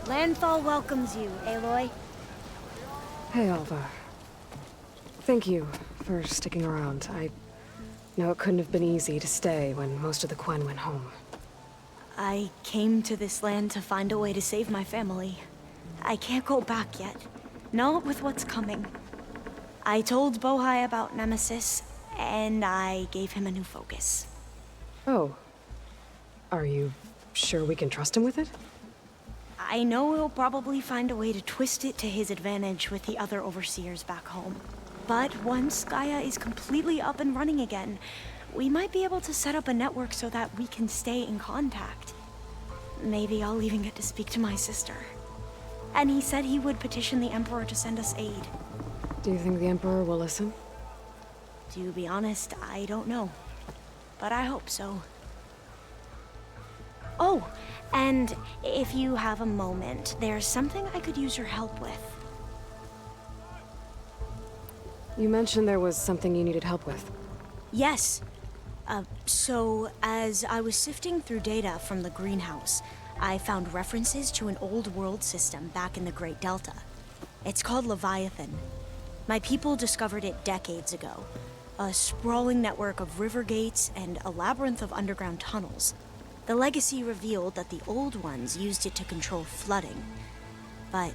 Landfall welcomes you, Aloy. Hey, Alva. Thank you for sticking around. I know it couldn't have been easy to stay when most of the Quen went home. I came to this land to find a way to save my family. I can't go back yet. Not with what's coming. I told Bohai about Nemesis, and I gave him a new focus. Oh. Are you sure we can trust him with it? I know he'll probably find a way to twist it to his advantage with the other overseers back home. But once Gaia is completely up and running again, we might be able to set up a network so that we can stay in contact. Maybe I'll even get to speak to my sister. And he said he would petition the Emperor to send us aid. Do you think the Emperor will listen? To be honest, I don't know. But I hope so. Oh, and if you have a moment, there's something I could use your help with. You mentioned there was something you needed help with. Yes. So, as I was sifting through data from the greenhouse, I found references to an old world system back in the Great Delta. It's called Leviathan. My people discovered it decades ago. A sprawling network of river gates and a labyrinth of underground tunnels. The legacy revealed that the old ones used it to control flooding. But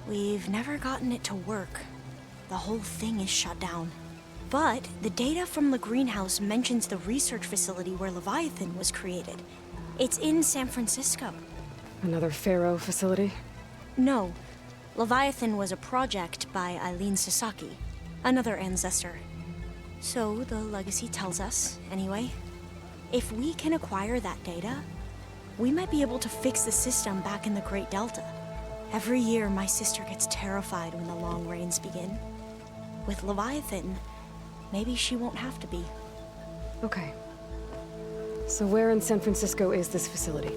we've never gotten it to work. The whole thing is shut down. But the data from the greenhouse mentions the research facility where Leviathan was created. It's in San Francisco. Another Pharaoh facility? No. Leviathan was a project by Eileen Sasaki, another ancestor. So the legacy tells us, anyway. If we can acquire that data, we might be able to fix the system back in the Great Delta. Every year, my sister gets terrified when the long rains begin. With Leviathan, maybe she won't have to be. Okay. So where in San Francisco is this facility?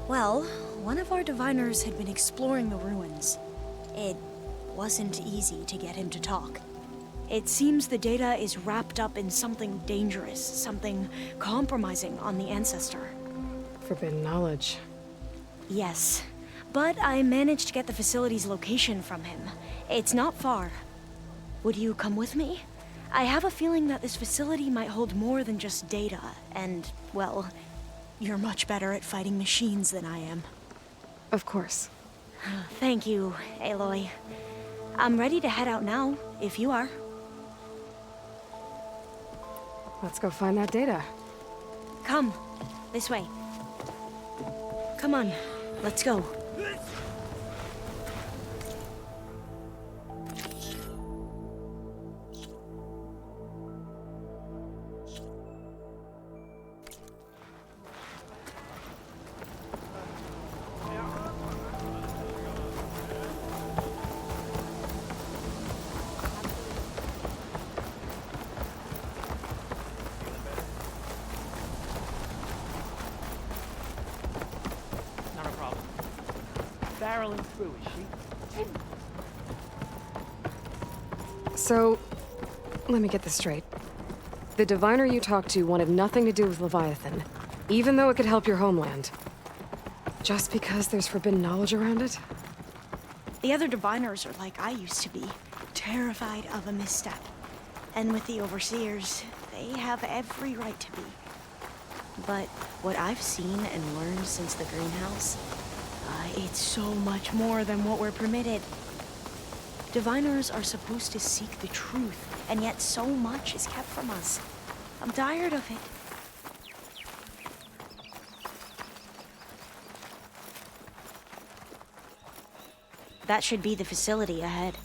Well, one of our diviners had been exploring the ruins. It wasn't easy to get him to talk. It seems the data is wrapped up in something dangerous, something compromising on the ancestor. Forbidden knowledge. Yes, but I managed to get the facility's location from him. It's not far. Would you come with me? I have a feeling that this facility might hold more than just data, and, well, you're much better at fighting machines than I am. Of course. Thank you, Aloy. I'm ready to head out now, if you are. Let's go find that data. Come, this way. Come on, let's go. Barreling through, is she? So, let me get this straight. The diviner you talked to wanted nothing to do with Leviathan, even though it could help your homeland. Just because there's forbidden knowledge around it? The other diviners are like I used to be, terrified of a misstep. And with the overseers, they have every right to be. But what I've seen and learned since the greenhouse, it's so much more than what we're permitted. Diviners are supposed to seek the truth, and yet so much is kept from us. I'm tired of it. That should be the facility ahead.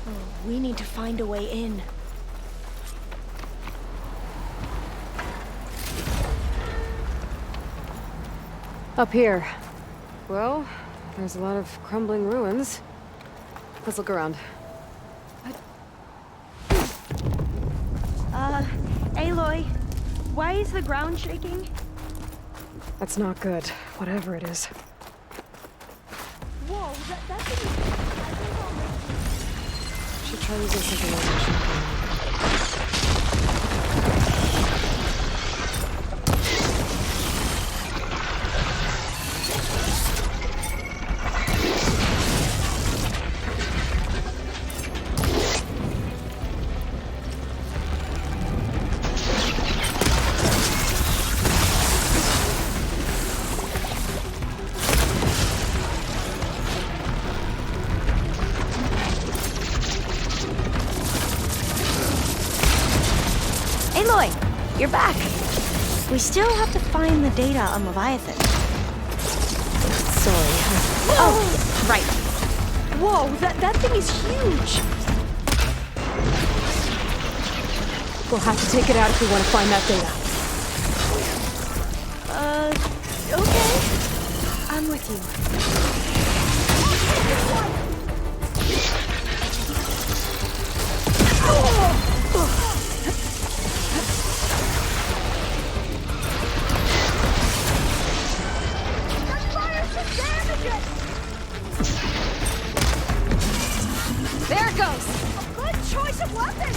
Oh, we need to find a way in. Up here. Well, there's a lot of crumbling ruins. Let's look around. Aloy, why is the ground shaking? That's not good, whatever it is. Whoa, that thing is... I think I'll make... Should try using something like that. Aloy, you're back. We still have to find the data on Leviathan. Sorry. Oh, right. Whoa, that thing is huge. We'll have to take it out if we want to find that data. Okay. I'm with you. There it goes! Good choice of weapon!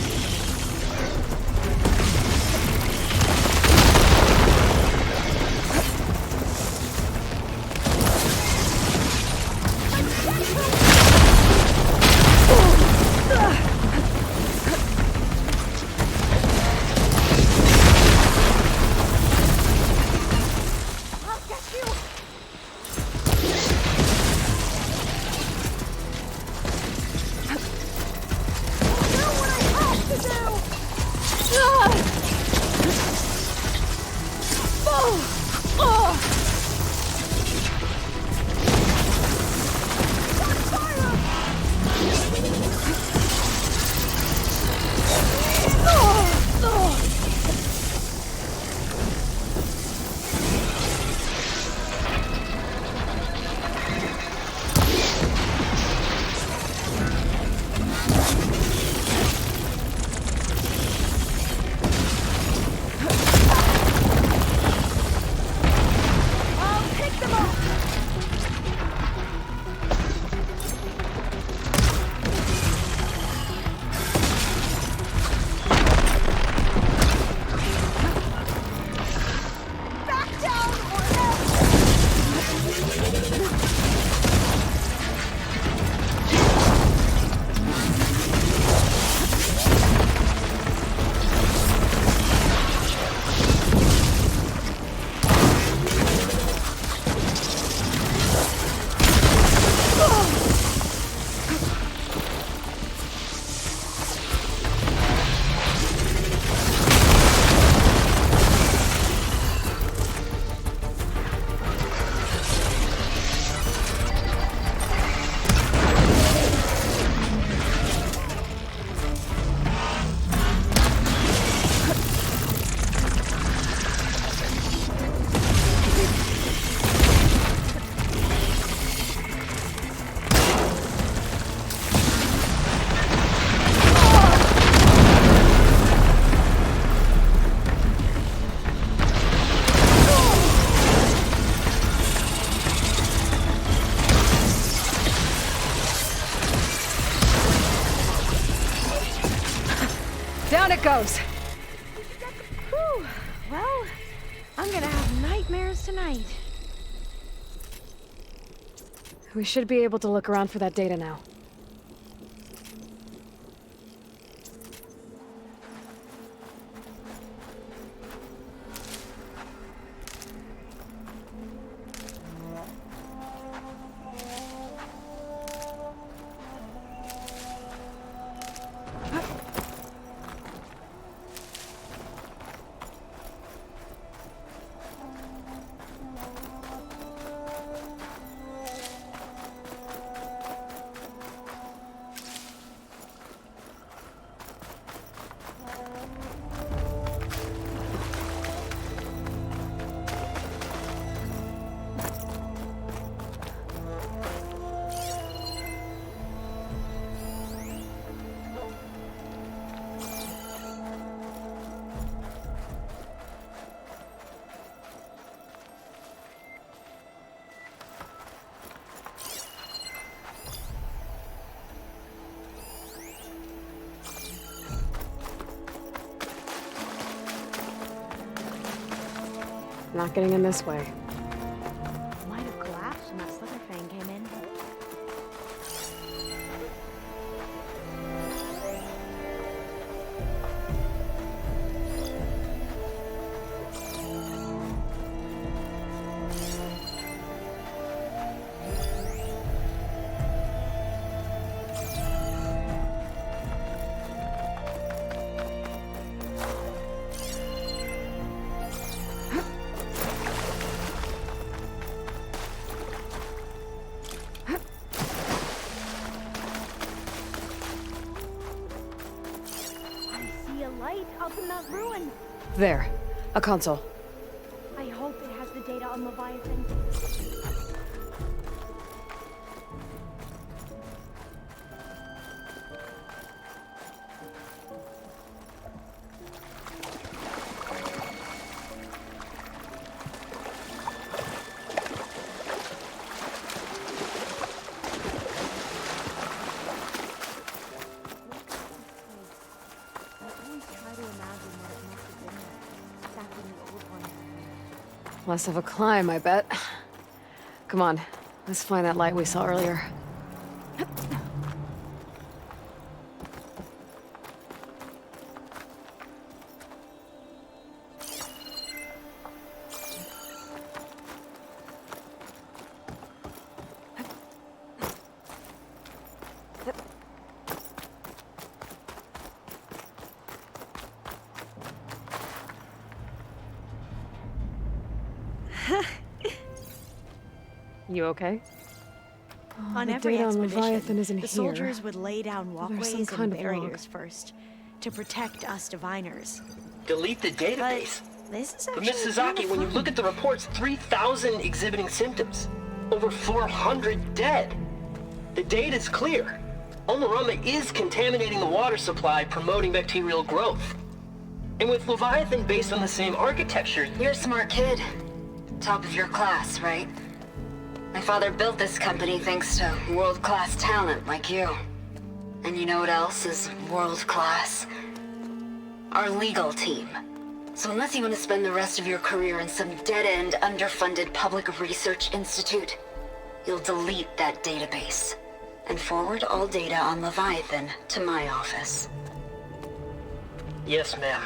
Down it goes! Whew. Well, I'm gonna have nightmares tonight. We should be able to look around for that data now. Not getting in this way. Might have collapsed when that slither thing came in. light up in that ruin. There. A console. I hope it has the data on Leviathan. Less of a climb, I bet. Come on, let's find that light we saw earlier. You okay? On the every data on expedition, Leviathan isn't the here. soldiers would lay down There's some walkways kind and of barriers first to protect us diviners. Delete the But database. this is But actually Miss Sasaki, kinda when you fun. look at the reports, 3,000 exhibiting symptoms. Over 400 dead. The data's clear. Omarama is contaminating the water supply, promoting bacterial growth. And with Leviathan based on the same architecture, You're a smart kid. Top of your class, right? My father built this company thanks to world-class talent like you. And you know what else is world-class? Our legal team. So unless you want to spend the rest of your career in some dead-end, underfunded public research institute, you'll delete that database and forward all data on Leviathan to my office. yes, ma'am.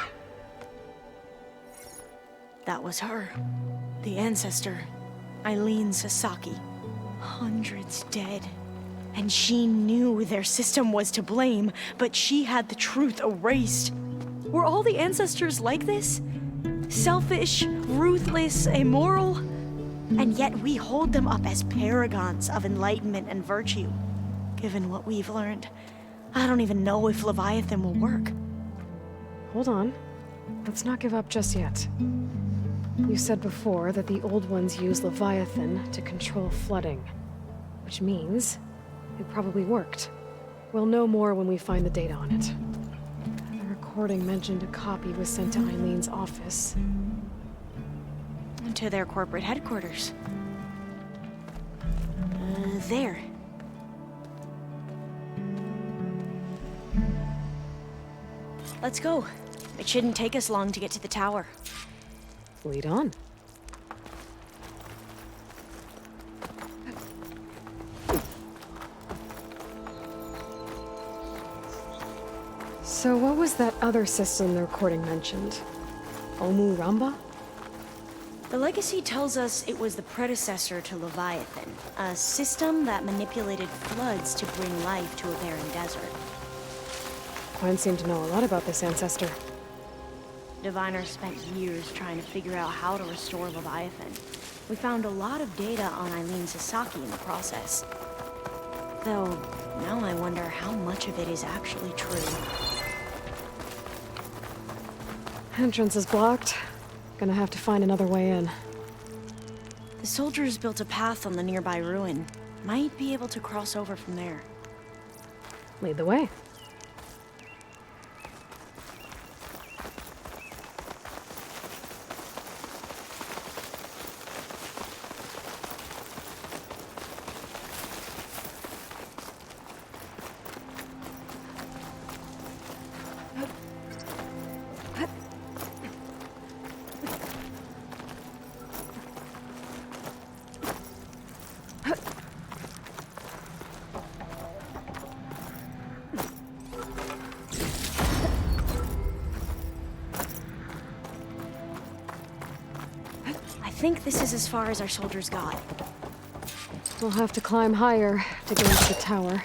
That was her. The ancestor, Eileen Sasaki. Hundreds dead. And she knew their system was to blame, but she had the truth erased. Were all the ancestors like this? Selfish, ruthless, immoral? And yet we hold them up as paragons of enlightenment and virtue. Given what we've learned, I don't even know if Leviathan will work. Hold on. Let's not give up just yet. You said before that the old ones use Leviathan to control flooding. Which means it probably worked. We'll know more when we find the data on it. The recording mentioned a copy was sent to Eileen's office. To their corporate headquarters. There. Let's go. It shouldn't take us long to get to the tower. Lead on. So what was that other system the recording mentioned? Omu Ramba? The legacy tells us it was the predecessor to Leviathan, a system that manipulated floods to bring life to a barren desert. Quinn seemed to know a lot about this ancestor. Diviners spent years trying to figure out how to restore Leviathan. We found a lot of data on Eileen Sasaki in the process. Though, now I wonder how much of it is actually true. Entrance is blocked. Gonna have to find another way in. The soldiers built a path on the nearby ruin. Might be able to cross over from there. Lead the way. I think this is as far as our soldiers got. We'll have to climb higher to get into the tower.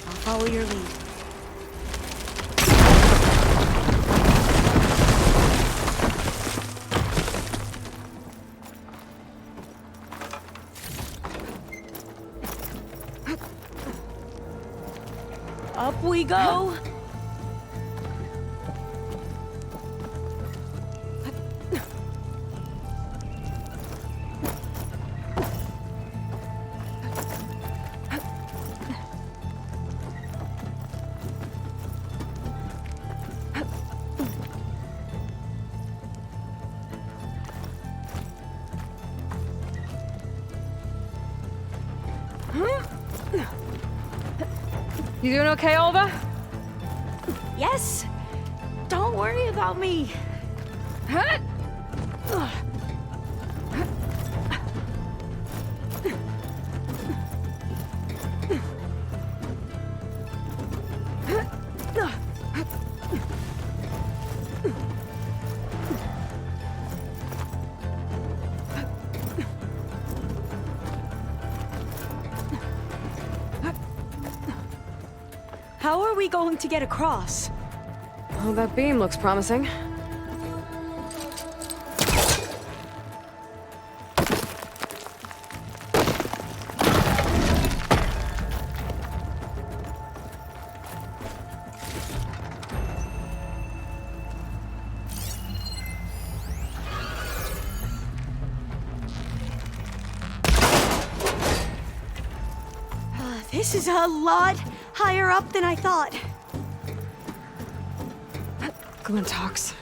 I'll follow your lead. Up we go! You doing okay, Alva? Yes. Don't worry about me. Huh? How are we going to get across? Oh, that beam looks promising. This is a lot higher up than I thought. Glintox.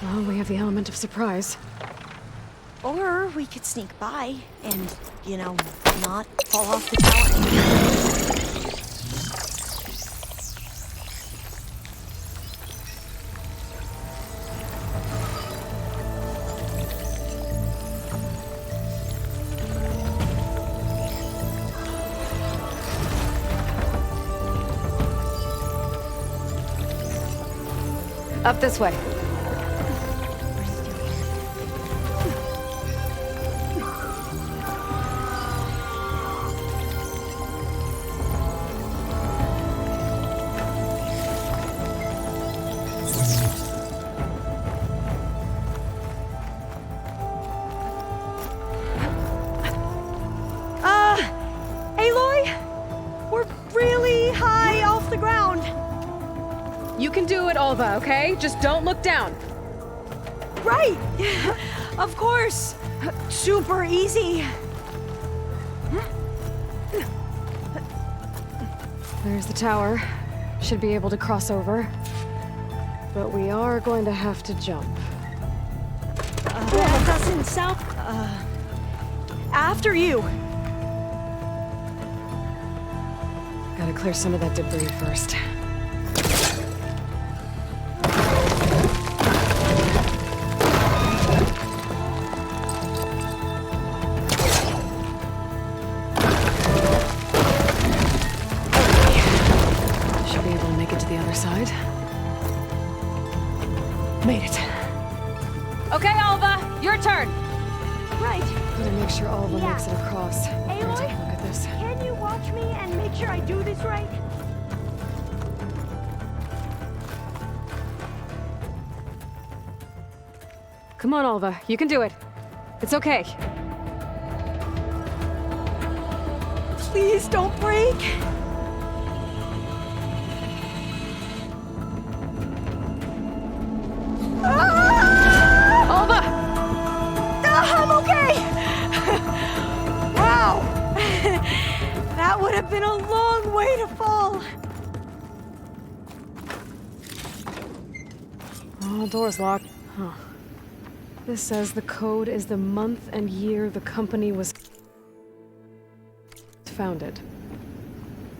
Well, we have the element of surprise. Or we could sneak by and, you know, not fall off the tower. Up this way. Aloy? We're really high off the ground. You can do it, Alva, okay? Just don't look down. Right! Of course! Super easy! There's the tower. Should be able to cross over. But we are going to have to jump. That doesn't sound... After you! Gotta clear some of that debris first. Side. Made it. Okay, Alva, your turn. Right. Gotta make sure Alva makes it across. Aloy, take a look at this. Can you watch me and make sure I do this right? Come on, Alva. You can do it. It's okay. Please don't break. Alva! I'm okay! Wow! That would have been a long way to fall. Oh, door's locked. Huh. This says the code is the month and year the company was founded.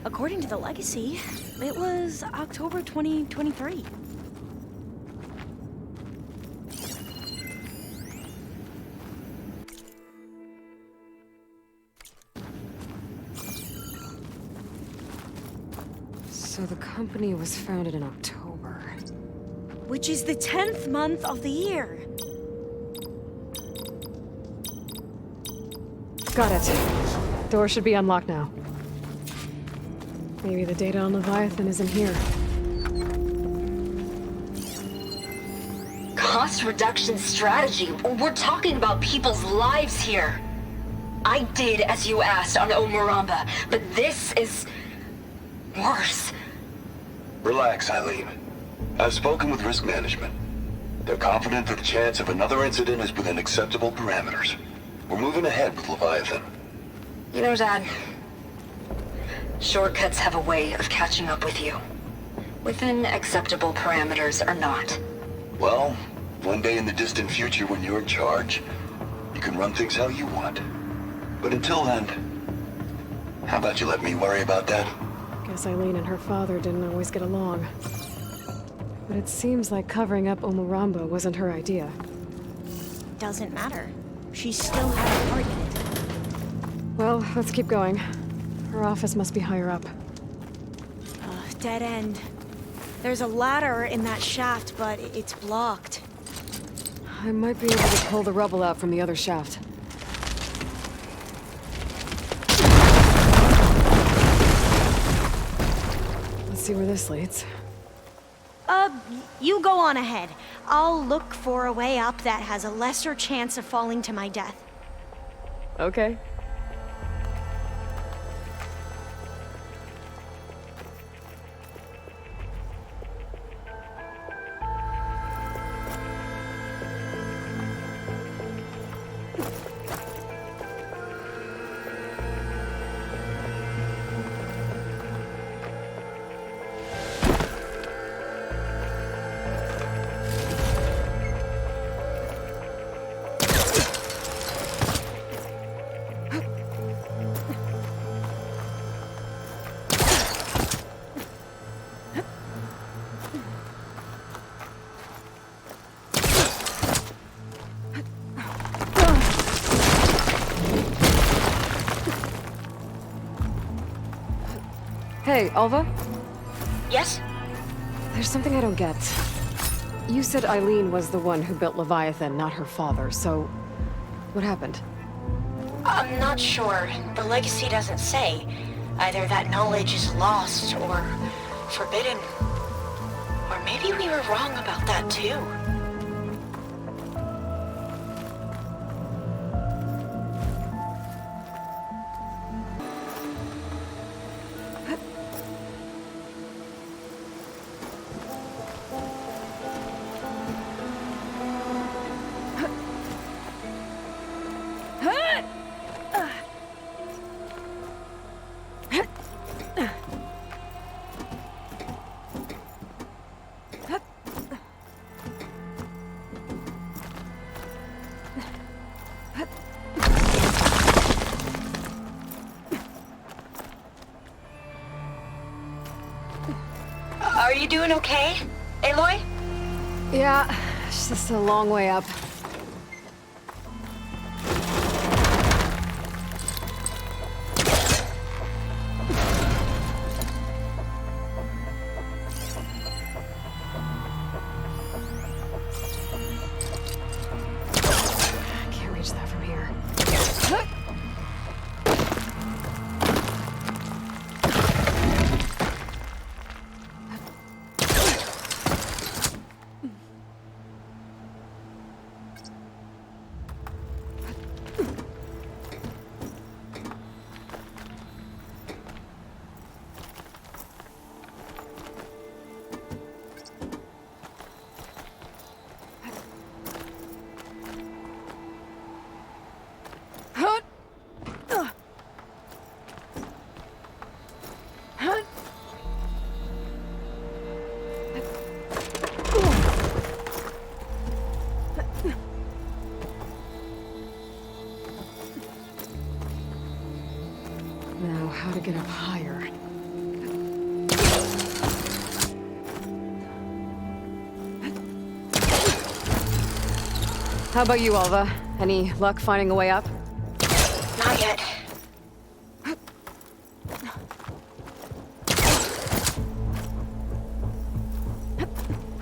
According to the legacy, it was October 2023. So the company was founded in October. Which is the 10th month of the year. Got it. Door should be unlocked now. Maybe the data on Leviathan isn't here. Cost reduction strategy? We're talking about people's lives here. I did as you asked on Omuramba, but this is worse. Relax, Eileen. I've spoken with risk management. They're confident that the chance of another incident is within acceptable parameters. We're moving ahead with Leviathan. You know, Dad, shortcuts have a way of catching up with you. Within acceptable parameters or not. Well, one day in the distant future when you're in charge, you can run things how you want. But until then, how about you let me worry about that? Guess Eileen and her father didn't always get along. But it seems like covering up Umurambo wasn't her idea. Doesn't matter. She still had a part in it. Well, let's keep going. Her office must be higher up. Dead end. There's a ladder in that shaft, but it's blocked. I might be able to pull the rubble out from the other shaft. Let's see where this leads. You go on ahead. I'll look for a way up that has a lesser chance of falling to my death. Okay. Hey, Alva? Yes? There's something I don't get. You said Eileen was the one who built Leviathan, not her father, so... what happened? I'm not sure. The legacy doesn't say. Either that knowledge is lost or forbidden. Or maybe we were wrong about that too. Are you doing okay, Aloy? Yeah, it's just a long way up. Can't reach that from here. Now, how to get up higher? How about you, Alva? Any luck finding a way up? Not yet.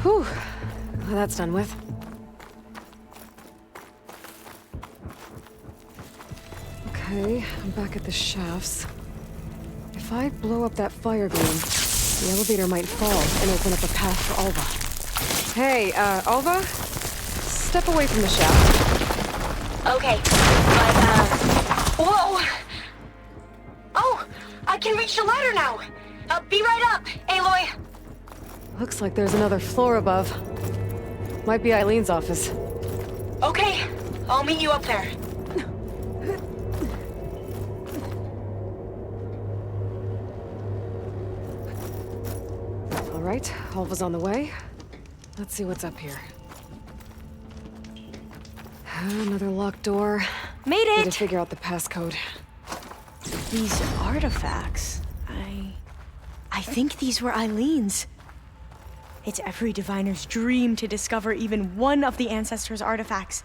Whew. Well, that's done with. Okay, I'm back at the shafts. If I blow up that fire beam, the elevator might fall and open up a path for Alva. Hey, Alva? Step away from the shaft. Okay, but, whoa! Oh, I can reach the ladder now! Be right up, Aloy! Looks like there's another floor above. Might be Eileen's office. Okay, I'll meet you up there. All right, Alva's on the way. Let's see what's up here. Another locked door. Made Need to it! figure out the passcode. These artifacts, I think these were Eileen's. It's every diviner's dream to discover even one of the ancestors' artifacts.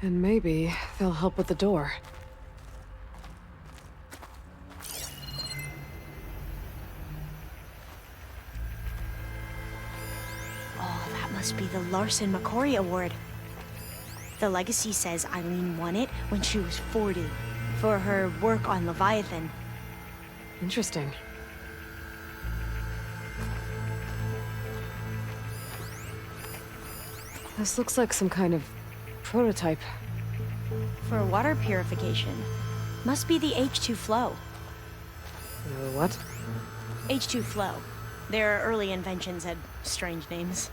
And maybe they'll help with the door. Oh, that must be the Larson McCory Award. The legacy says Eileen won it when she was 40 for her work on Leviathan. Interesting. This looks like some kind of prototype. For water purification. Must be the H2 flow. What? H2 flow. Their early inventions had strange names.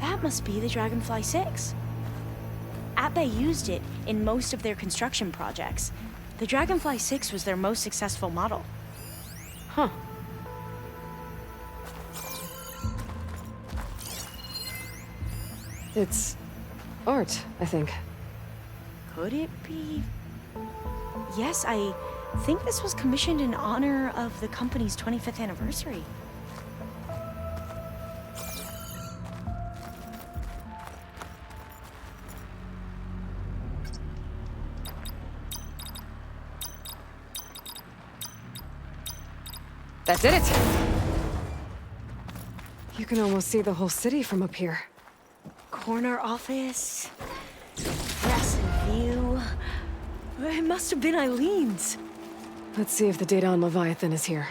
That must be the Dragonfly 6. Ape used it in most of their construction projects. The Dragonfly 6 was their most successful model. Huh. It's art, I think. Could it be? Yes, I think this was commissioned in honor of the company's 25th anniversary. That did it! You can almost see the whole city from up here. Corner office, press and view. It must have been Eileen's. Let's see if the data on Leviathan is here.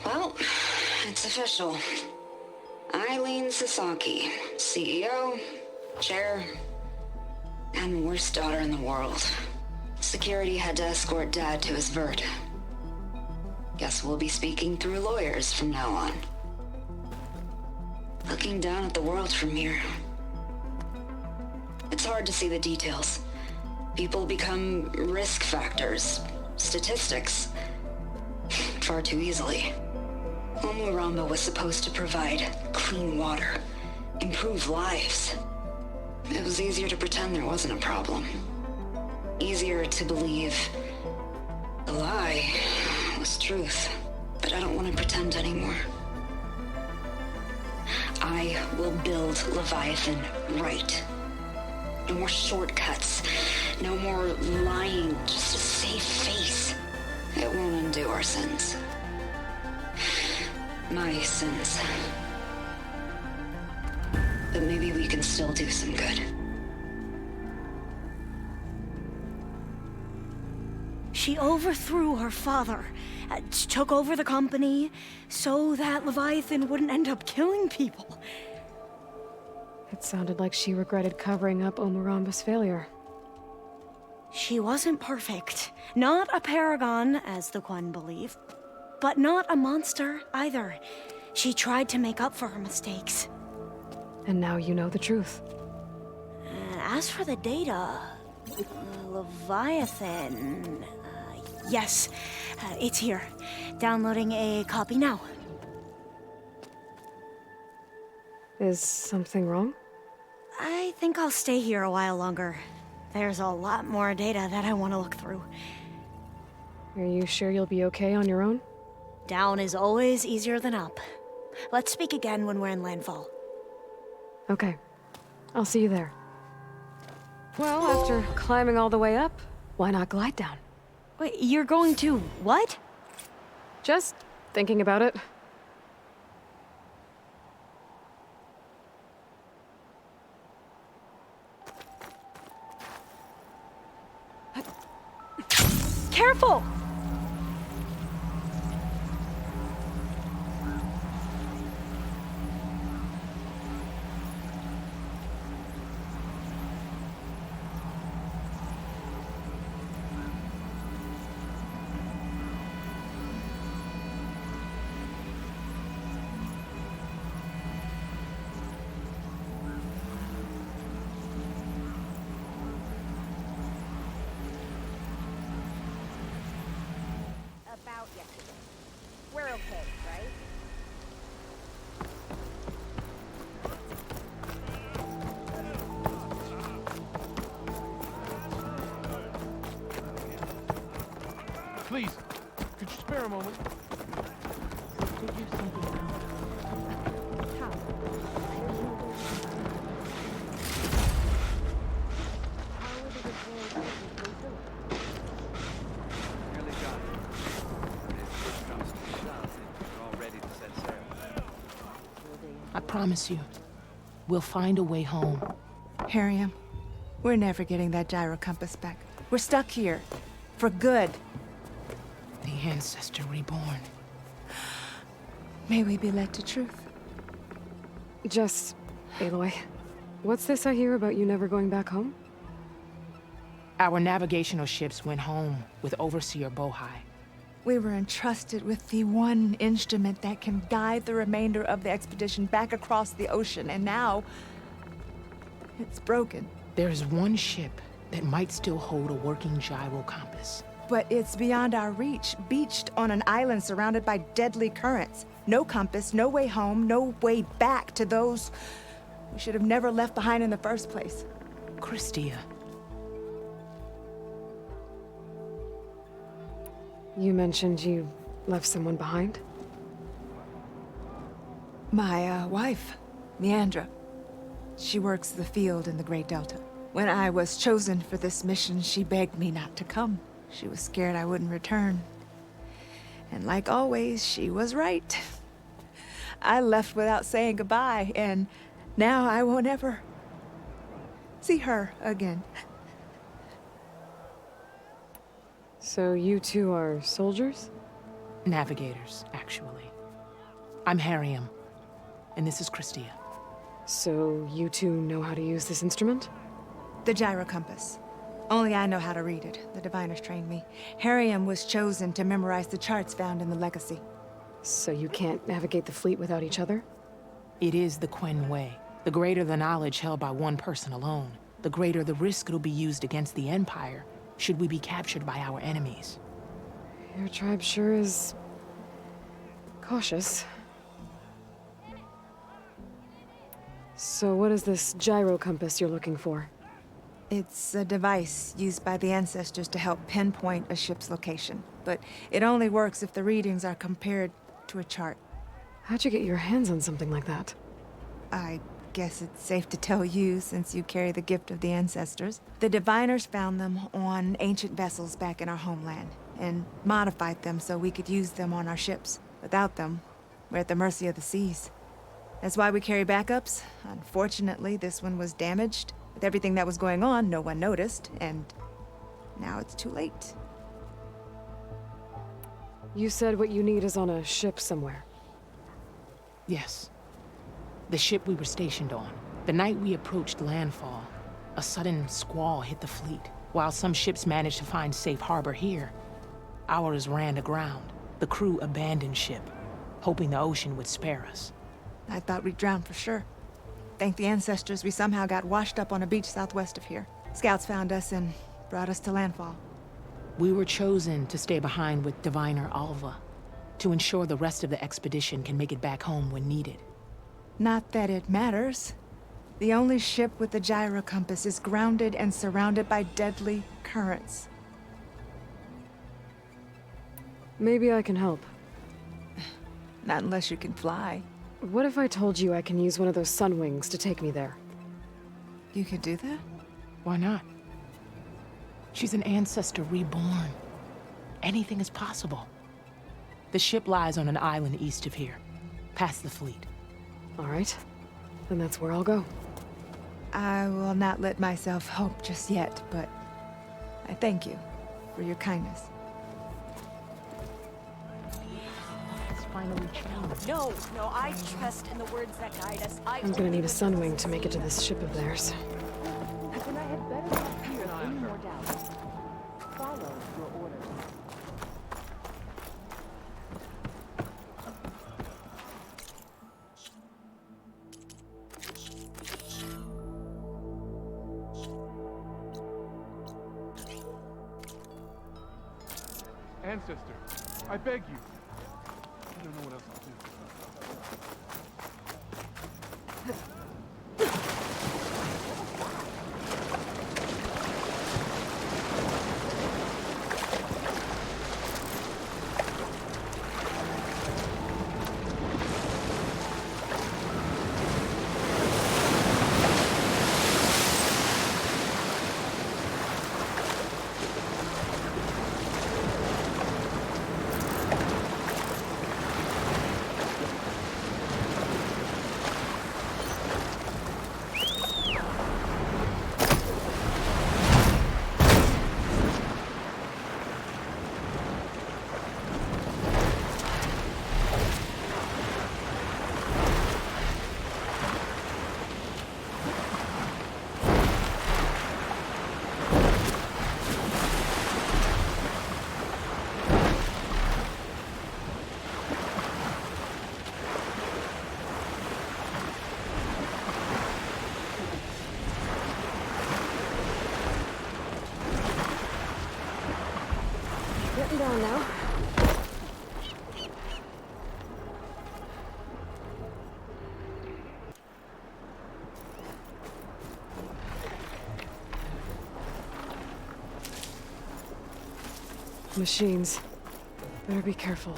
Well, it's official. Eileen Sasaki, CEO, chair, and worst daughter in the world. Security had to escort Dad to his vert. Guess we'll be speaking through lawyers from now on. Looking down at the world from here. It's hard to see the details. People become risk factors, statistics, far too easily. Omuramba was supposed to provide clean water, improve lives. It was easier to pretend there wasn't a problem. Easier to believe the lie was truth. But I don't want to pretend anymore. I will build Leviathan right. No more shortcuts. No more lying just to save face. It won't undo our sins. My sins. But maybe we can still do some good. She overthrew her father, took over the company, so that Leviathan wouldn't end up killing people. It sounded like she regretted covering up Omuramba's failure. She wasn't perfect. Not a paragon, as the Quan believe. But not a monster, either. She tried to make up for her mistakes. And now you know the truth. As for the data... Leviathan... yes, it's here. Downloading a copy now. Is something wrong? I think I'll stay here a while longer. There's a lot more data that I want to look through. Are you sure you'll be okay on your own? Down is always easier than up. Let's speak again when we're in landfall. Okay. I'll see you there. Well, after climbing all the way up, why not glide down? Wait, you're going to what? Just thinking about it. Careful! About yesterday. We're okay, right? Please, could you spare a moment? Figure something out. How? How are the reports fulfilled? Nearly got it. If push comes to shove, we're all ready to set sail. I promise you, we'll find a way home. Harriam, we're never getting that gyro compass back. We're stuck here. For good. The ancestor reborn. May we be led to truth. Just, Aloy, what's this I hear about you never going back home? Our navigational ships went home with Overseer Bohai. We were entrusted with the one instrument that can guide the remainder of the expedition back across the ocean, and now it's broken. There is one ship that might still hold a working gyro compass. But it's beyond our reach, beached on an island surrounded by deadly currents. No compass, no way home, no way back to those we should have never left behind in the first place. Christia. You mentioned you left someone behind? My wife, Meandra. She works the field in the Great Delta. When I was chosen for this mission, she begged me not to come. She was scared I wouldn't return. And like always, she was right. I left without saying goodbye, and now I won't ever see her again. So you two are soldiers? Navigators, actually. I'm Harriam, and this is Christia. So you two know how to use this instrument? The gyro compass. Only I know how to read it. The diviners trained me. Harriam was chosen to memorize the charts found in the legacy. So you can't navigate the fleet without each other? It is the Quen way. The greater the knowledge held by one person alone, the greater the risk it'll be used against the Empire, should we be captured by our enemies. Your tribe sure is cautious. So what is this gyro compass you're looking for? It's a device used by the ancestors to help pinpoint a ship's location, but it only works if the readings are compared to a chart. How'd you get your hands on something like that? I guess it's safe to tell you since you carry the gift of the ancestors. The diviners found them on ancient vessels back in our homeland and modified them so we could use them on our ships. Without them, we're at the mercy of the seas. That's why we carry backups. Unfortunately, this one was damaged. With everything that was going on, no one noticed, and now it's too late. You said what you need is on a ship somewhere. Yes. The ship we were stationed on. The night we approached landfall, a sudden squall hit the fleet. While some ships managed to find safe harbor here, ours ran aground. The crew abandoned ship, hoping the ocean would spare us. I thought we'd drown for sure. Thank the ancestors, we somehow got washed up on a beach southwest of here. Scouts found us and brought us to landfall. We were chosen to stay behind with Diviner Alva, to ensure the rest of the expedition can make it back home when needed. Not that it matters. The only ship with the gyro compass is grounded and surrounded by deadly currents. Maybe I can help. Not unless you can fly. What if I told you I can use one of those sun wings to take me there? You could do that? Why not? She's an ancestor reborn. Anything is possible. The ship lies on an island east of here, past the fleet. All right. Then that's where I'll go. I will not let myself hope just yet, but I thank you for your kindness. It's finally changed. No, I trust in the words that guide us. I'm gonna need a sun wing to make it to this ship of theirs. Then I had better not fear any more doubts. Follow your orders. Ancestor, I beg you. I don't know what else to do. down now. Machines. Better be careful.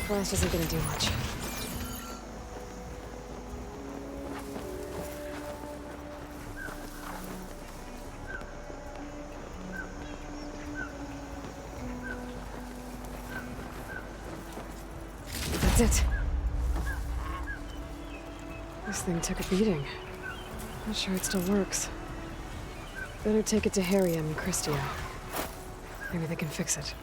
Frost isn't gonna do much. That's it. This thing took a beating. Not sure it still works. Better take it to Harriam and Christia. Maybe they can fix it.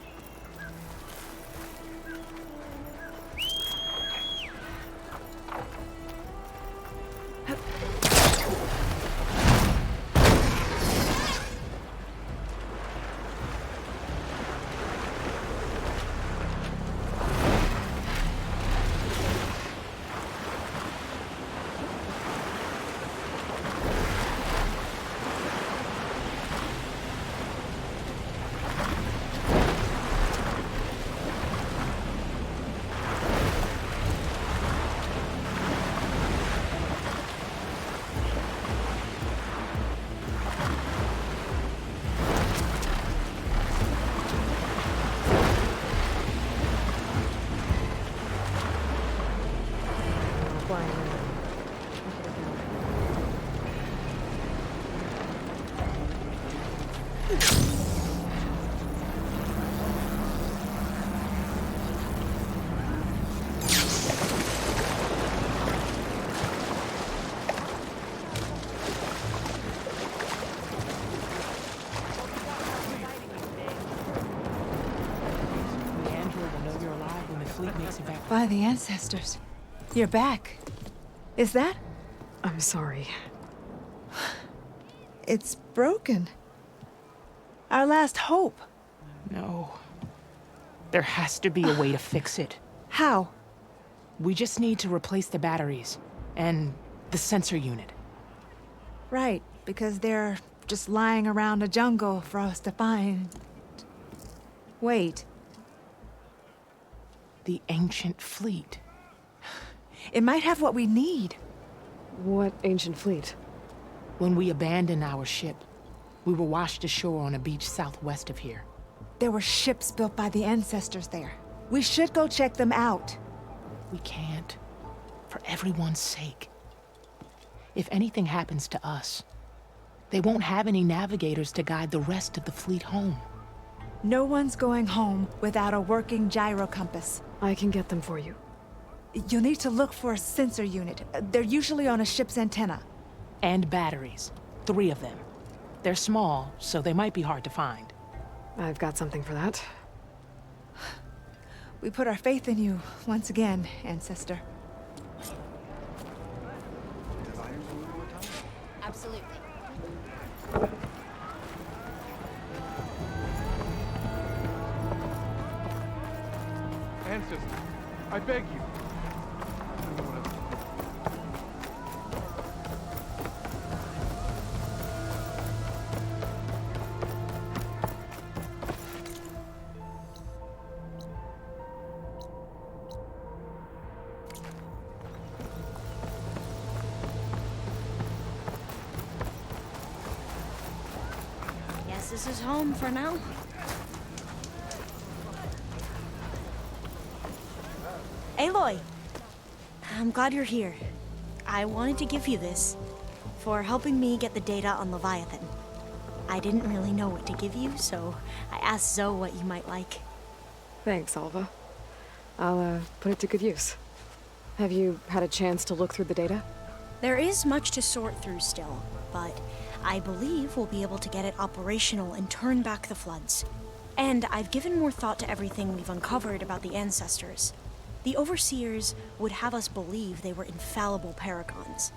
By the ancestors. You're back. Is that? I'm sorry. It's broken. Our last hope. No. There has to be a way to fix it. How? We just need to replace the batteries and the sensor unit. Right, because they're just lying around a jungle for us to find. Wait. The ancient fleet. It might have what we need. What ancient fleet? When we abandoned our ship, we were washed ashore on a beach southwest of here. There were ships built by the ancestors there. We should go check them out. We can't. For everyone's sake. If anything happens to us, they won't have any navigators to guide the rest of the fleet home. No one's going home without a working gyro compass. I can get them for you. You'll need to look for a sensor unit. They're usually on a ship's antenna. And batteries. 3 of them. They're small, so they might be hard to find. I've got something for that. We put our faith in you once again, Ancestor. Absolutely. Ancestor, I beg you. I don't know what else to do. Guess this is home for now. Aloy! I'm glad you're here. I wanted to give you this for helping me get the data on Leviathan. I didn't really know what to give you, so I asked Zoe what you might like. Thanks, Alva. I'll, put it to good use. Have you had a chance to look through the data? There is much to sort through still, but I believe we'll be able to get it operational and turn back the floods. And I've given more thought to everything we've uncovered about the ancestors. The Overseers would have us believe they were infallible paragons.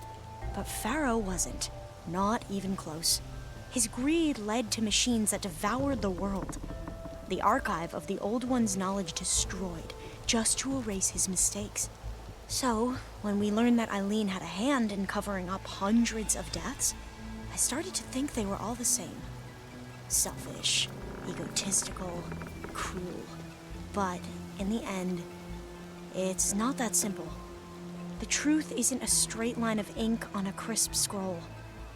But Pharaoh wasn't. Not even close. His greed led to machines that devoured the world. The archive of the Old One's knowledge destroyed, just to erase his mistakes. So, when we learned that Eileen had a hand in covering up hundreds of deaths, I started to think they were all the same. Selfish, egotistical, cruel. But, in the end, it's not that simple. The truth isn't a straight line of ink on a crisp scroll.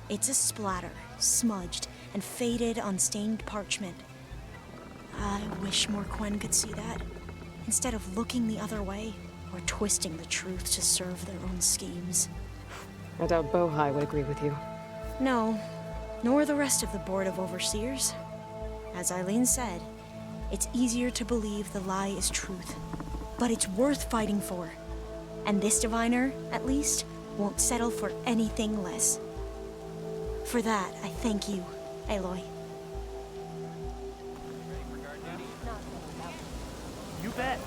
It's a splatter, smudged and faded on stained parchment. I wish more Quen could see that, instead of looking the other way or twisting the truth to serve their own schemes. I doubt Bohai would agree with you. No, nor the rest of the Board of Overseers. As Eileen said, it's easier to believe the lie is truth, but it's worth fighting for. And this diviner, at least, won't settle for anything less. For that, I thank you, Aloy. You bet.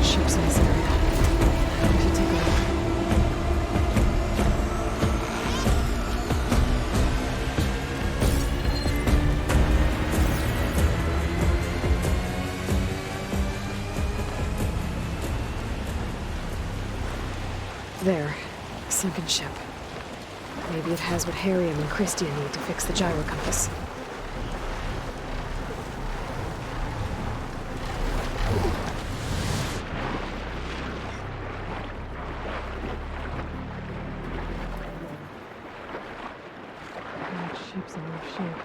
Ships in this area. We should take a look. There. Sunken ship. Maybe it has what Harriam and Christian need to fix the gyro compass. Ship's in rough shape.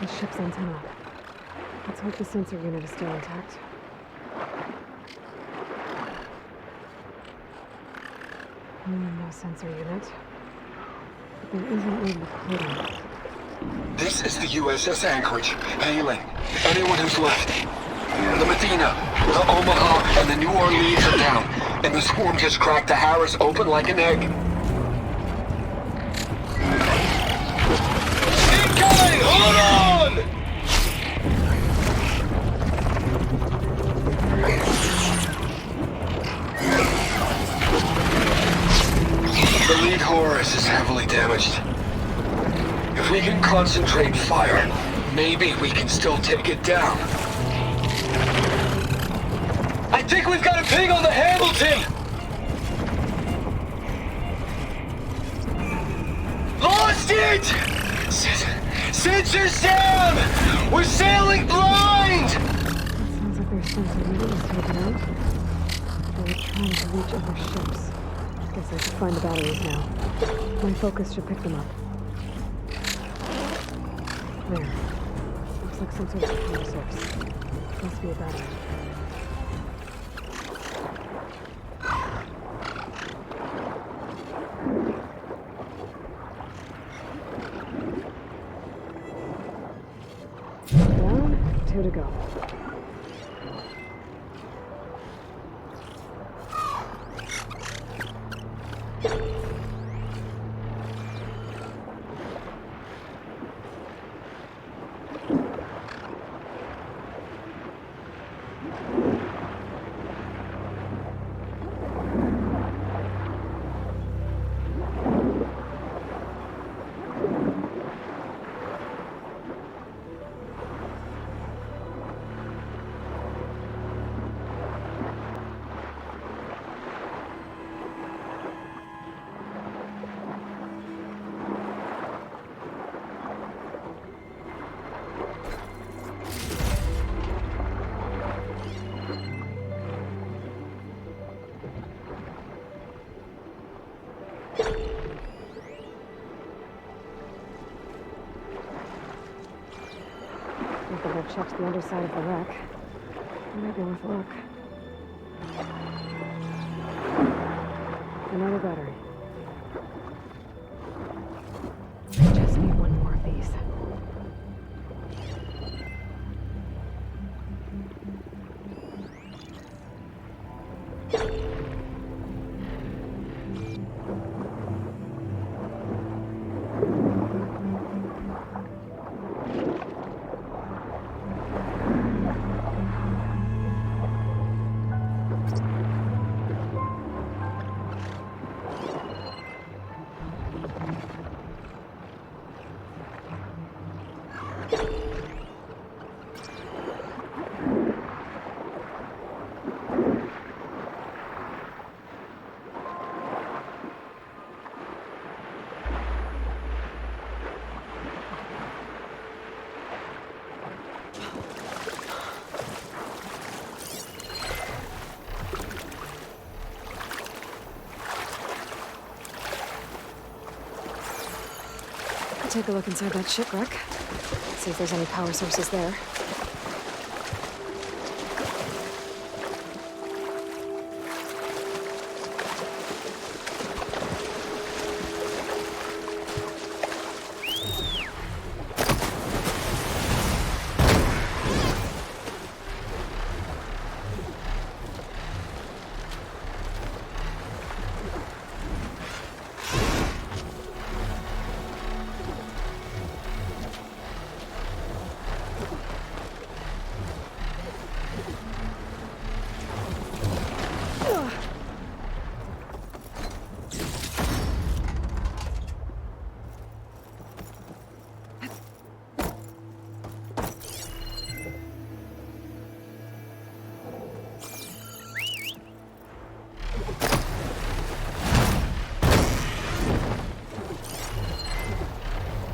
The ship's antenna. Let's hope the sensor unit is still intact. No sensor unit. But there isn't really coding. This is the USS Anchorage. Hailing. Anyone who's left. The Medina, the Omaha, and the New Orleans are down. And the swarm just cracked the Harris open like an egg. Incoming! Hold on! The lead Horus is heavily damaged. If we can concentrate fire, maybe we can still take it down. I think we've got a ping on the Hamilton! Lost it! Sensors down! We're sailing blind! Sounds like their sensor unit was taken out. They were trying to reach other ships. Guess I should find the batteries now. My focus should pick them up. There. Looks like some sort of power source. Must be a battery. 2 to go. I think I've checked the underside of the wreck. It might be worth a look. Another battery. Just need one more of these. Take a look inside that shipwreck. See if there's any power sources there.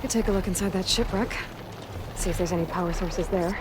Take a look inside that shipwreck. See if there's any power sources there.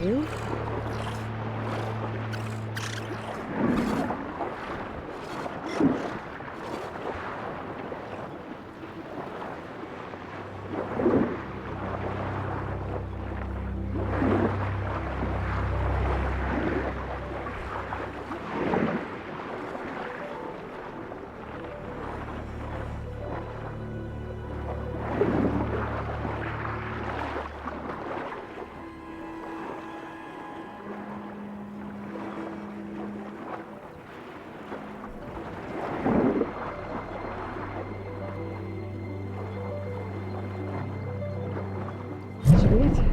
You? Should be it.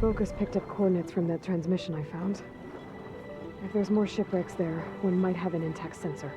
Focus picked up coordinates from that transmission I found. If there's more shipwrecks there, one might have an intact sensor.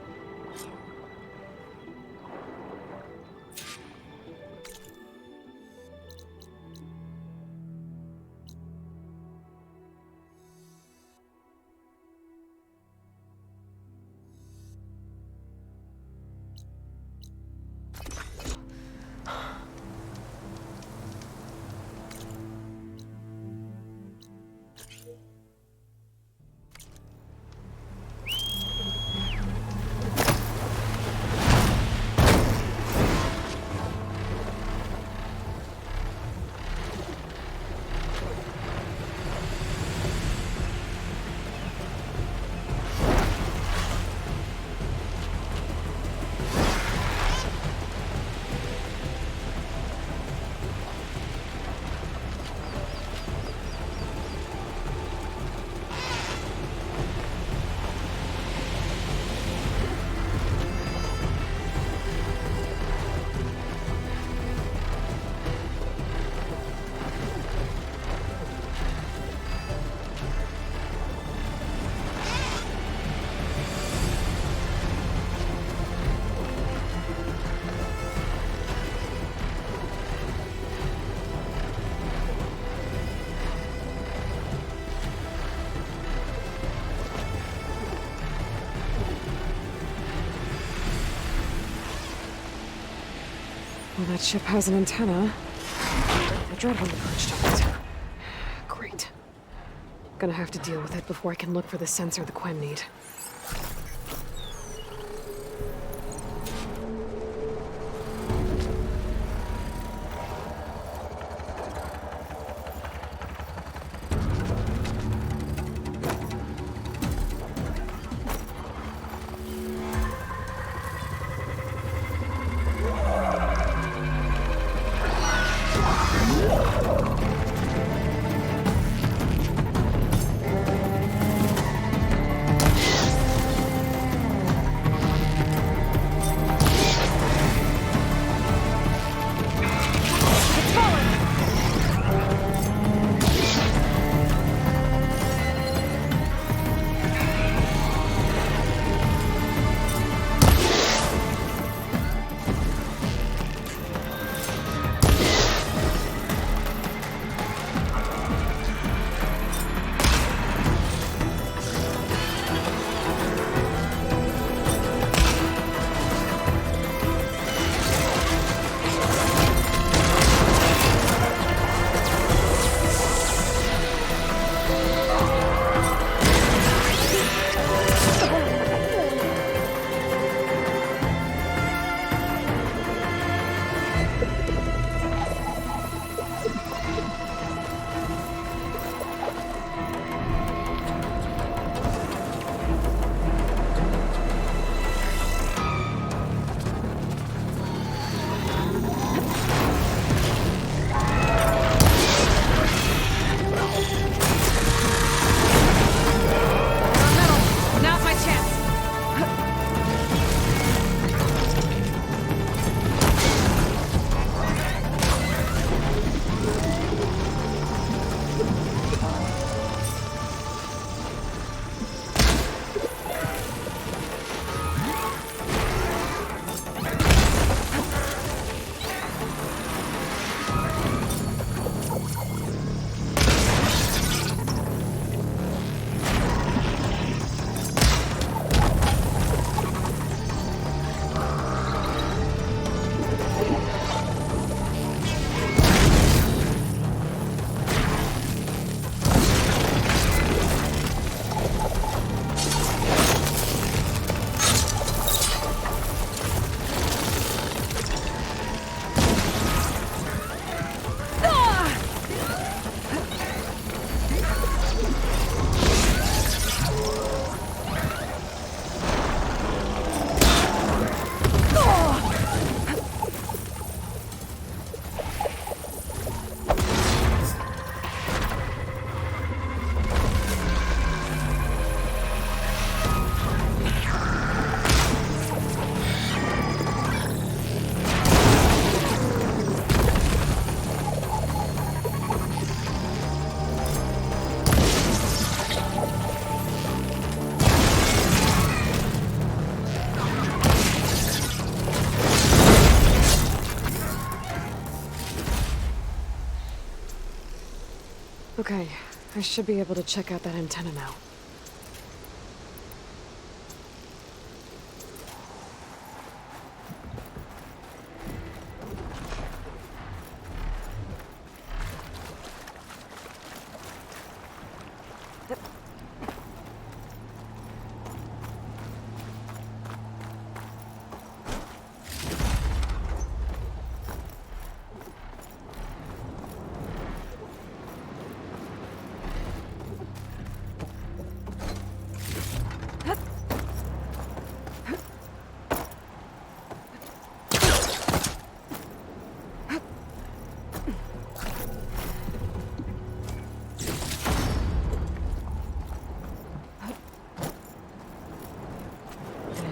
Well, that ship has an antenna. The dreadhole perched on it. Great. Gonna have to deal with it before I can look for the sensor the Quem need. Okay, I should be able to check out that antenna now.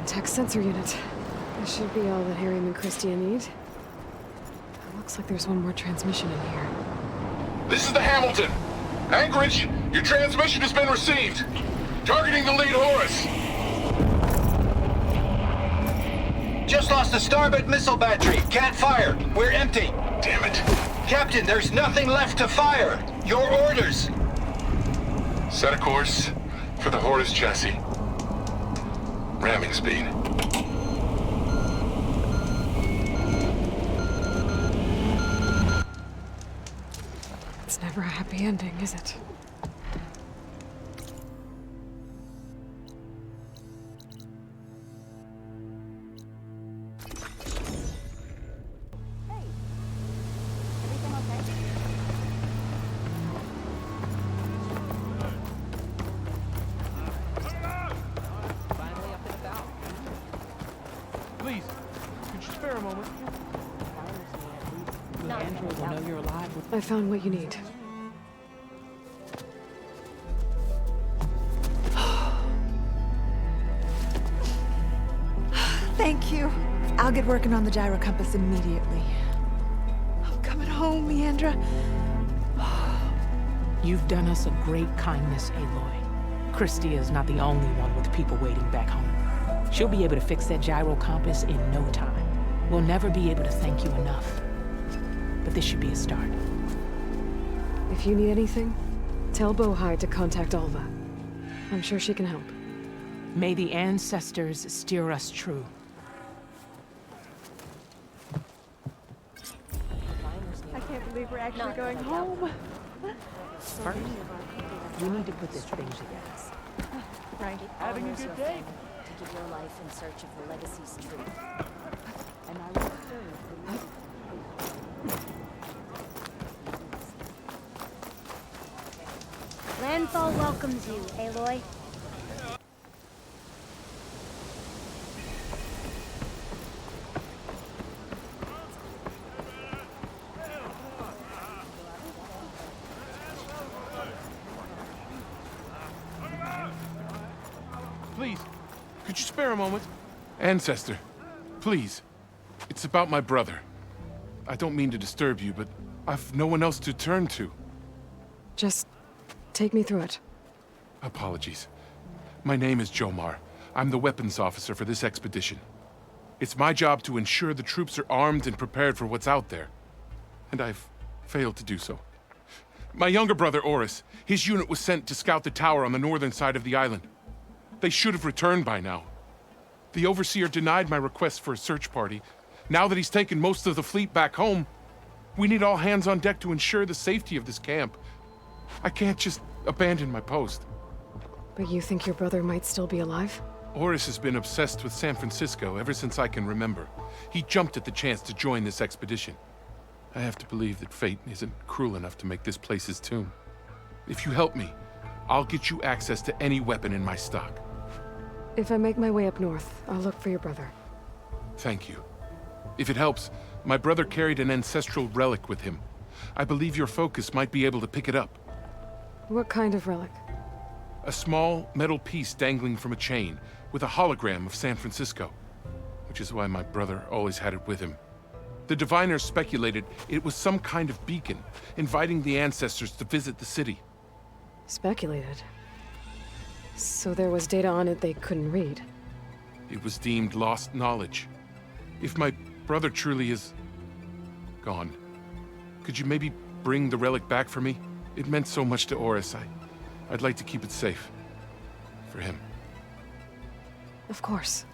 Tech sensor unit. This should be all that Harry and Christia need. It looks like there's one more transmission in here. This is the Hamilton. Anchorage, your transmission has been received. Targeting the lead Horus. Just lost the starboard missile battery. Can't fire. We're empty. Damn it. Captain, there's nothing left to fire. Your orders. Set a course for the Horus chassis. Ramming speed. It's never a happy ending, is it? Please, could you spare a moment? Will Android will know you're alive? I found what you need. Thank you. I'll get working on the gyro compass immediately. I'm coming home, Leandra. You've done us a great kindness, Aloy. Christia is not the only one with people waiting back home. She'll be able to fix that gyro compass in no time. We'll never be able to thank you enough. But this should be a start. If you need anything, tell Bohide to contact Alva. I'm sure she can help. May the ancestors steer us true. I can't believe we're actually going home. First, we need to put this thing together. Right. Having a good day. To give your life in search of the legacy's truth. And I will serve. Landfall welcomes you, Aloy. Please, could you spare a moment? Ancestor, please. It's about my brother. I don't mean to disturb you, but I've no one else to turn to. Just take me through it. Apologies. My name is Jomar. I'm the weapons officer for this expedition. It's my job to ensure the troops are armed and prepared for what's out there. And I've failed to do so. My younger brother, Oris, his unit was sent to scout the tower on the northern side of the island. They should have returned by now. The Overseer denied my request for a search party. Now that he's taken most of the fleet back home, we need all hands on deck to ensure the safety of this camp. I can't just abandon my post. But you think your brother might still be alive? Oris has been obsessed with San Francisco ever since I can remember. He jumped at the chance to join this expedition. I have to believe that fate isn't cruel enough to make this place his tomb. If you help me, I'll get you access to any weapon in my stock. If I make my way up north, I'll look for your brother. Thank you. If it helps, my brother carried an ancestral relic with him. I believe your focus might be able to pick it up. What kind of relic? A small metal piece dangling from a chain with a hologram of San Francisco, which is why my brother always had it with him. The diviners speculated it was some kind of beacon, inviting the ancestors to visit the city. Speculated. So there was data on it they couldn't read. It was deemed lost knowledge. If my brother truly is gone, could you maybe bring the relic back for me? It meant so much to Oris. I'd like to keep it safe. For him. Of course.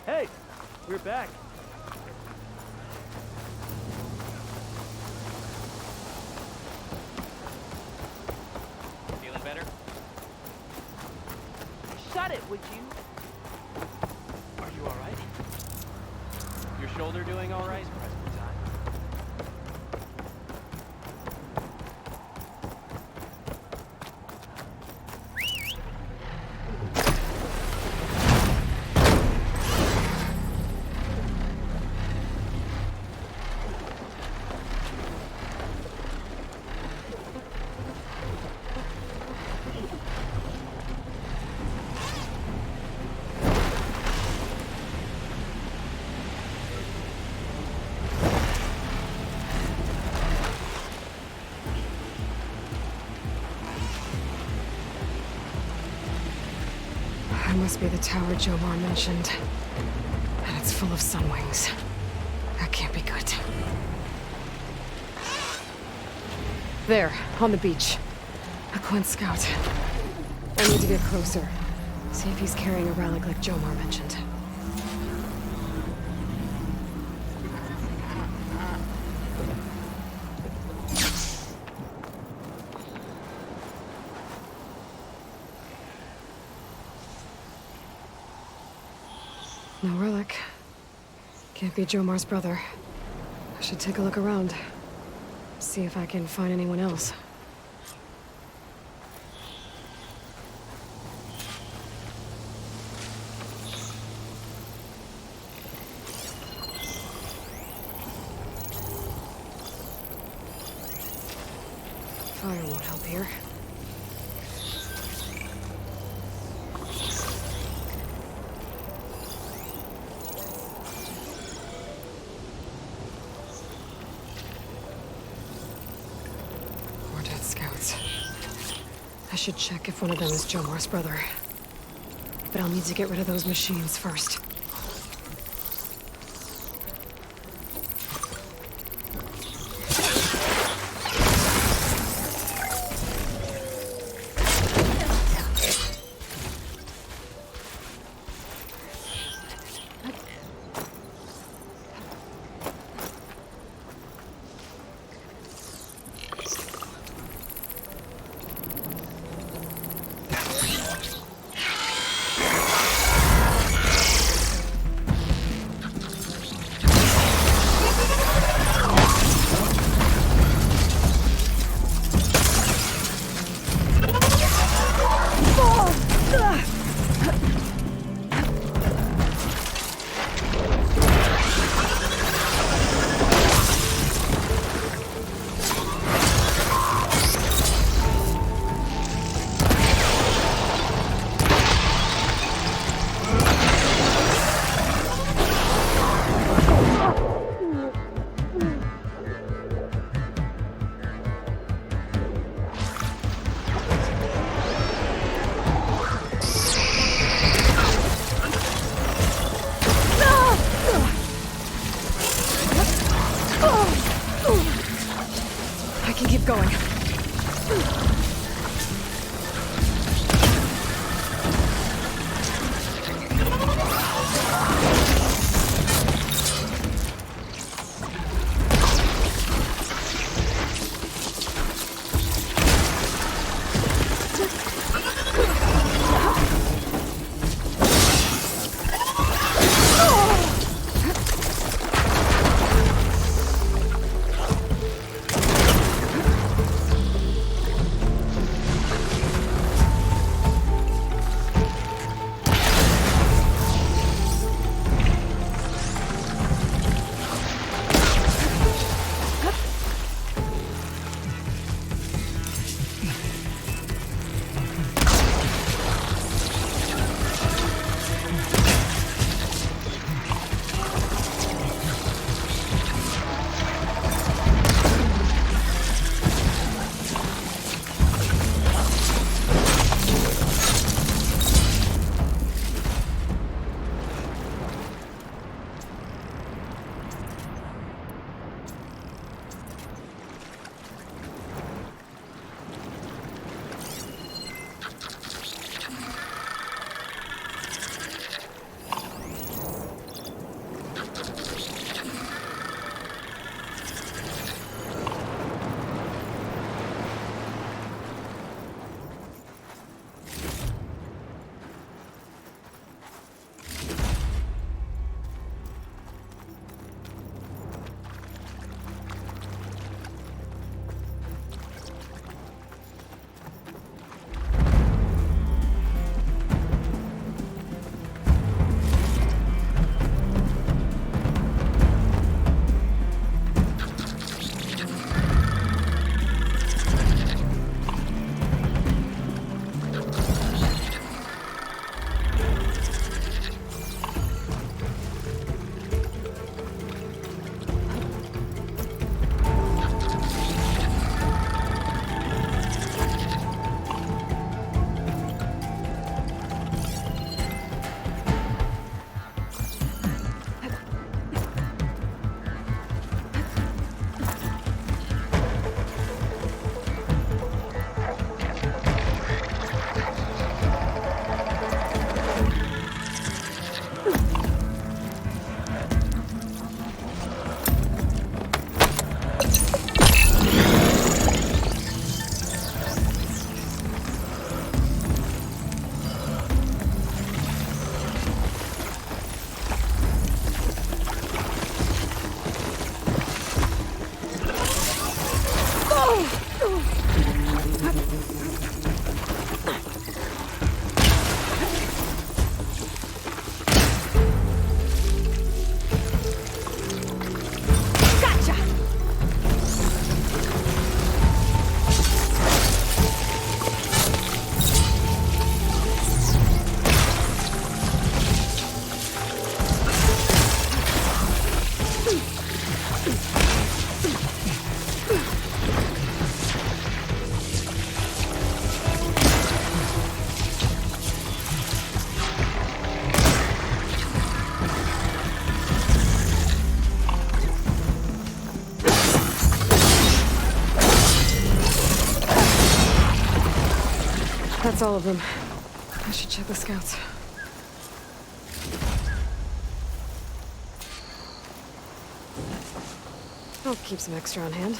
Hey, we're back. Feeling better? Shut it, would you? Are you all right? Your shoulder doing all right? That must be the tower Jomar mentioned. And it's full of sunwings. That can't be good. There, on the beach. A Quint scout. I need to get closer. See if he's carrying a relic like Jomar mentioned. No relic. Can't be Jomar's brother. I should take a look around. See if I can find anyone else. Fire won't help here. Scouts. I should check if one of them is Jomar's brother. But I'll need to get rid of those machines first. That's all of them. I should check the scouts. I'll keep some extra on hand.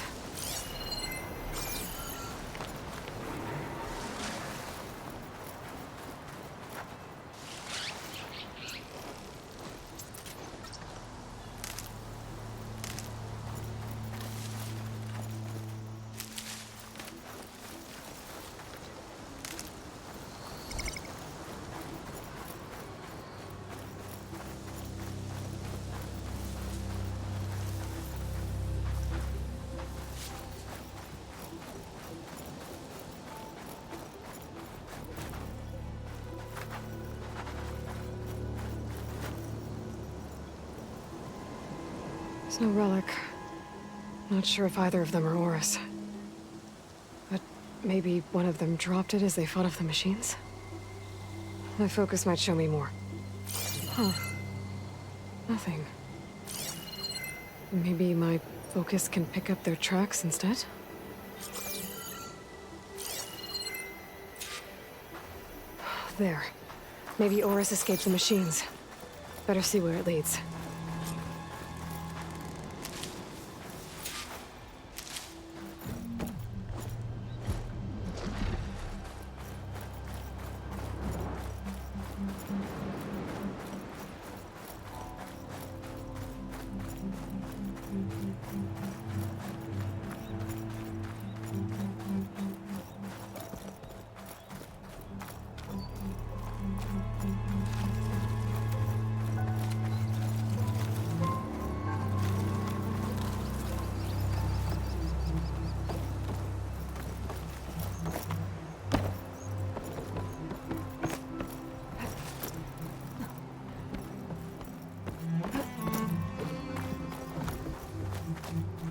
There's no relic. Not sure if either of them are Oris. But maybe one of them dropped it as they fought off the machines? My focus might show me more. Huh. Nothing. Maybe my focus can pick up their tracks instead? There. Maybe Oris escaped the machines. Better see where it leads.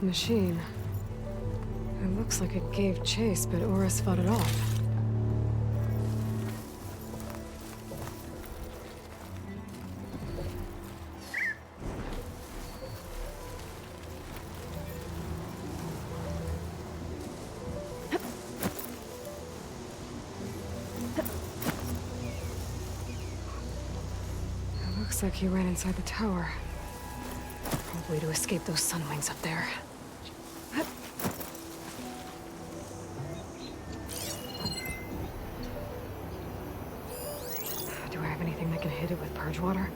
Machine. It looks like it gave chase, but Oris fought it off. It looks like he ran inside the tower. Probably to escape those sunwings up there. Do I have anything that can hit it with purge water?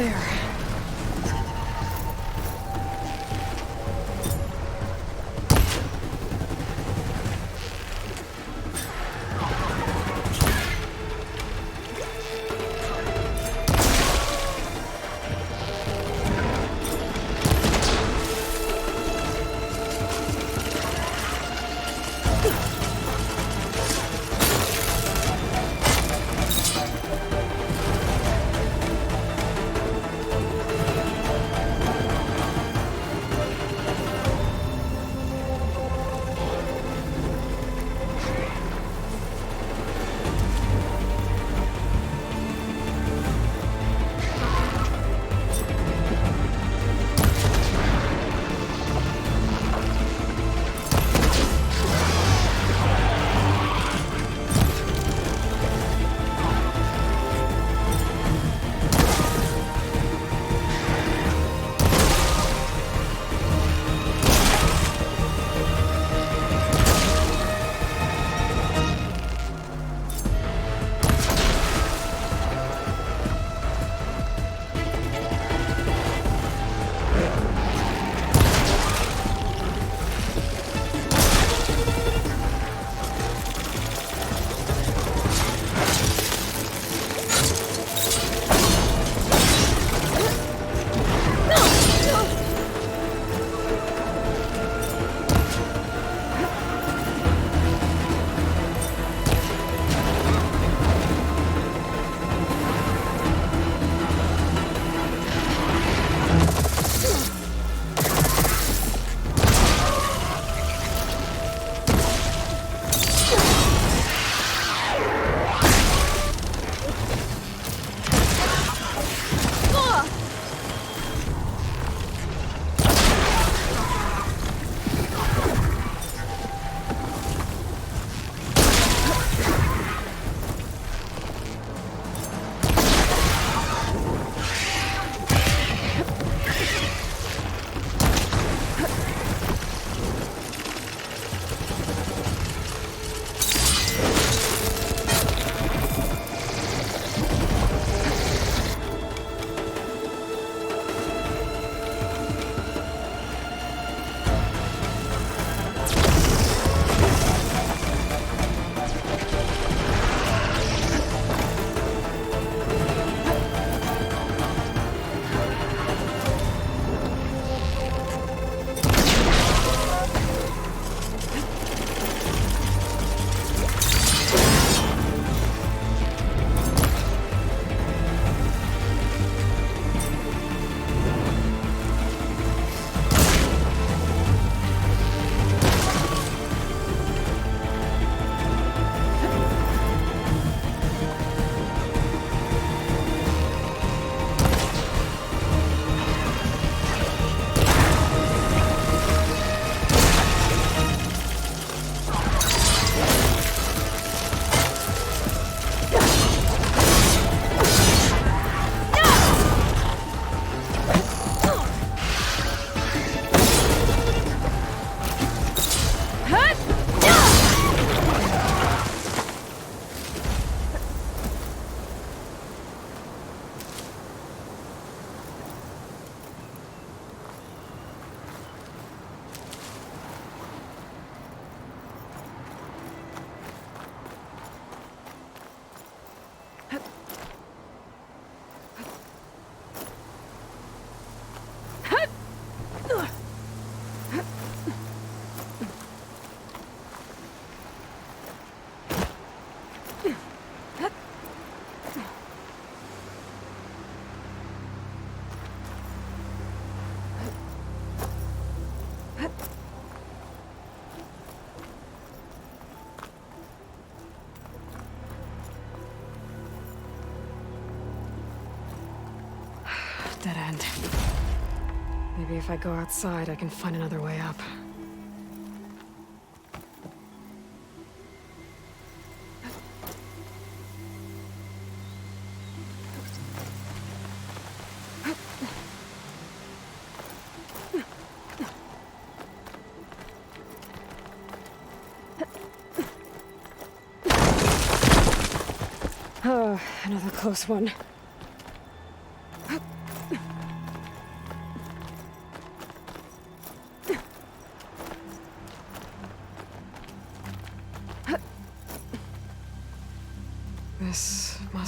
there. Dead end. Maybe if I go outside, I can find another way up. Oh, another close one.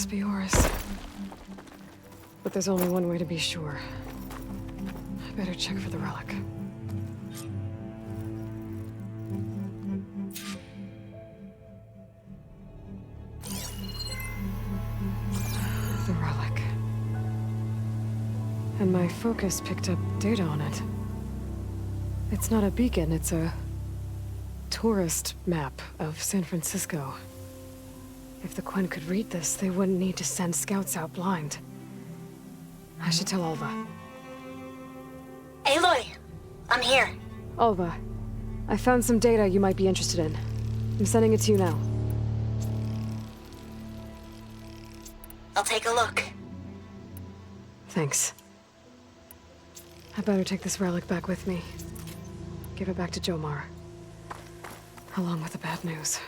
must be yours. But there's only one way to be sure. I better check for the relic. The relic. And my focus picked up data on it. It's not a beacon, it's a tourist map of San Francisco. If the Quen could read this, they wouldn't need to send scouts out blind. I should tell Alva. Aloy! I'm here. Alva, I found some data you might be interested in. I'm sending it to you now. I'll take a look. Thanks. I better take this relic back with me. Give it back to Jomar. Along with the bad news.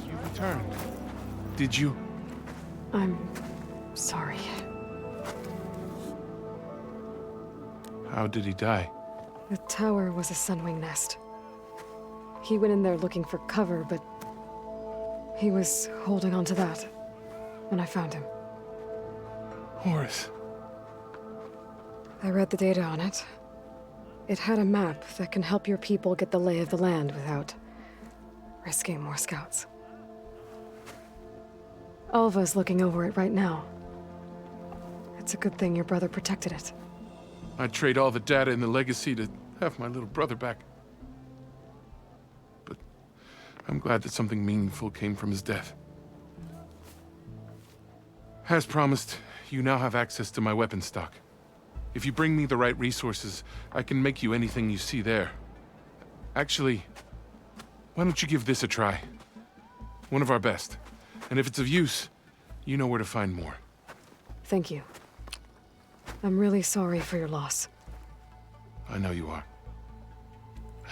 You returned. Did you? I'm sorry. How did he die? The tower was a sunwing nest. He went in there looking for cover, but he was holding on to that when I found him. Horace. I read the data on it. It had a map that can help your people get the lay of the land without risking more scouts. Alva's looking over it right now. It's a good thing your brother protected it. I'd trade all the data in the legacy to have my little brother back. But I'm glad that something meaningful came from his death. As promised, you now have access to my weapon stock. If you bring me the right resources, I can make you anything you see there. Actually, why don't you give this a try? One of our best. And if it's of use, you know where to find more. Thank you. I'm really sorry for your loss. I know you are.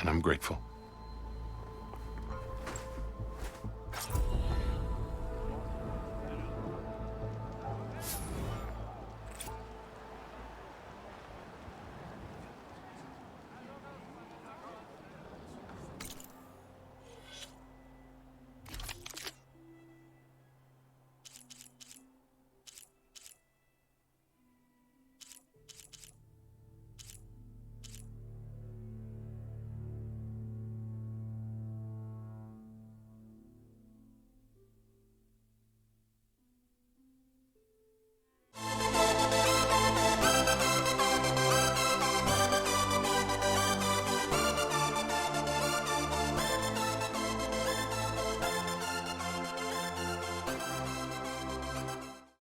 And I'm grateful.